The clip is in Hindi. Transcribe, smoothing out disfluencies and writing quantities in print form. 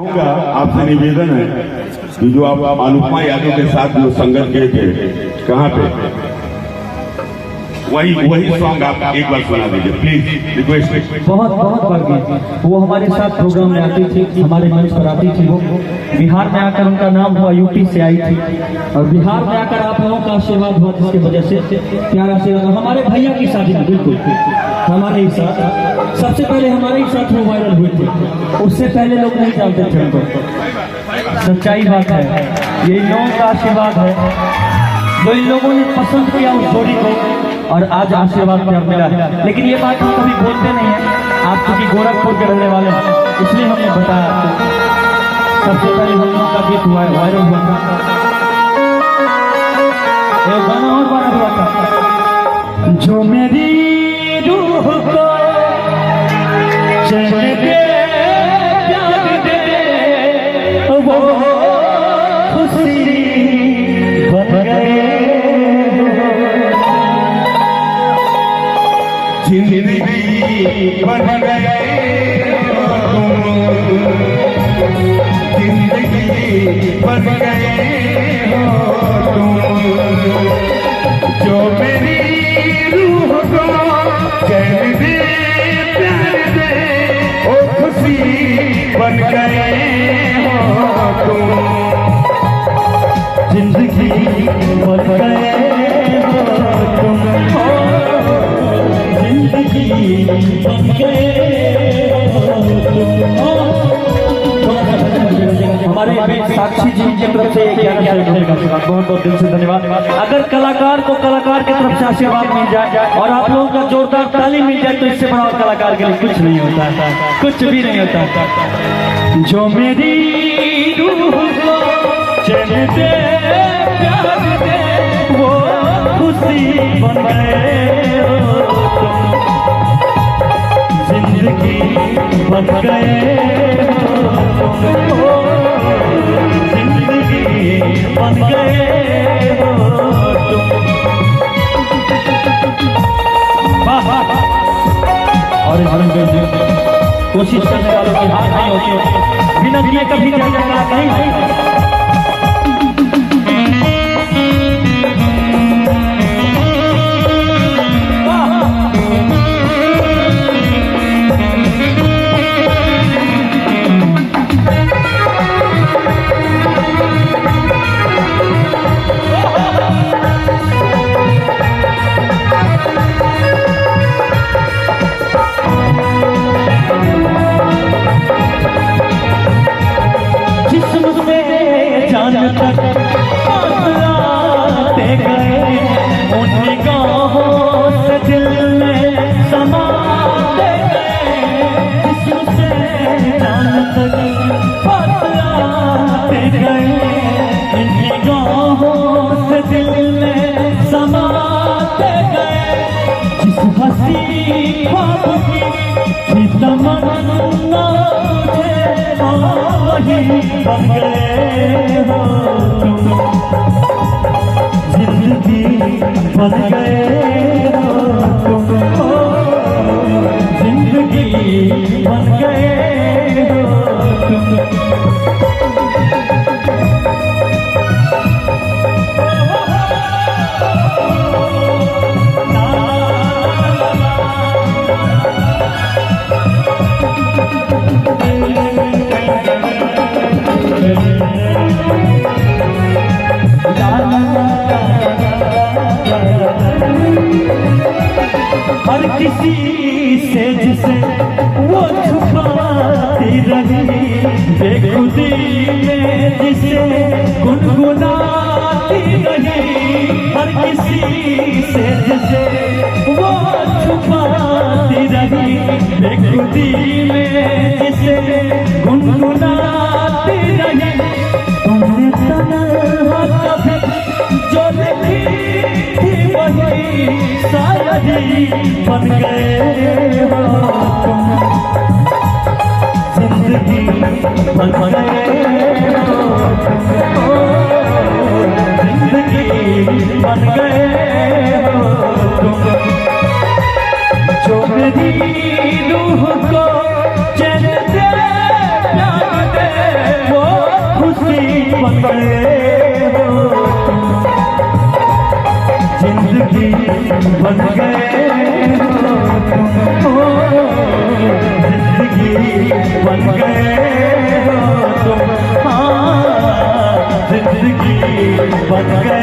आपसे निवेदन है कि जो आप अनुपमा यादव के साथ जो संगत किए थे कहाँ पे, वही सॉन्ग आप एक बार सुना दीजिए प्लीज, रिक्वेस्ट। बहुत बार गई वो हमारे साथ प्रोग्राम में आती थी, हमारे मंच पर आती थी। वो बिहार में आकर उनका नाम हुआ, यूपी से आई थी और बिहार में आकर आप लोगों का आशीर्वाद हुआ, जिसकी वजह से प्यारा आशीर्वाद। हमारे भैया की शादी में बिल्कुल हमारे ही साथ, सबसे पहले हमारे ही साथ वो वायरल हुए थे, उससे पहले लोग नहीं जानते थे उनको। सच्चाई बात है, ये इन लोगों का आशीर्वाद है जो इन लोगों ने पसंद किया उस जोड़ी को और आज आशीर्वाद प्यार मिला है। लेकिन ये बात हम कभी बोलते नहीं है, आप चूंकि गोरखपुर के रहने वाले हैं इसलिए हमने बताया आपको। सबसे पहले हम लोग का गीत हुआ है, वायरल हुआ था, एक गाना और वायरल हुआ था, जो मेरी रूह को चैन दे प्यार दे वो खुशी बन गए, जिंदगी बन गए जिंदगी बन गए हो तुम, जो मेरी रूह को चैन दे प्यार दे ओ खुशी बन गए हो तुम, जिंदगी बन गए हो तुम, जिंदगी बन गए हो तुम। हमारे साक्षी जी की तरफ से बहुत बहुत दिल से धन्यवाद। अगर कलाकार को कलाकार की तरफ से आशीर्वाद मिल जाए और आप लोगों का जोरदार ताली मिल जाए तो इससे बड़ा कलाकार के लिए कुछ नहीं होता, कुछ भी नहीं होता। जो मेरी रूह को चैन दे प्यार दे वो खुशी बन गए हो तुम, जिंदगी बन गए हो, जिंदगी बन गए हो तुम। वाह और कोशिश करने वालों की हार नहीं होती, बिना दिए कभी नहीं। बन गए हो तुम, जिंदगी बन गए हो तुम, जिंदगी बन गए हो तुम। हर किसी से जिसे वो छुपाती रही, बेखुदी में जिसे गुनगुनाती रही, हर किसी से जिसे वो छुपाती रही, बेखुदी में जिसे गुनगुनाती रही, तुमने तन्हा कभी जो लिखी थी वही शायद ही बन गए हो तुम, जिंदगी बन गए हो तुम, जिंदगी बन गए हो तुम, जो मेरी रूह को चैन दे प्यार दे बन गए हो जिंदगी बन गए हो जिंदगी बन गए हो तुम हाँ जिंदगी बन गए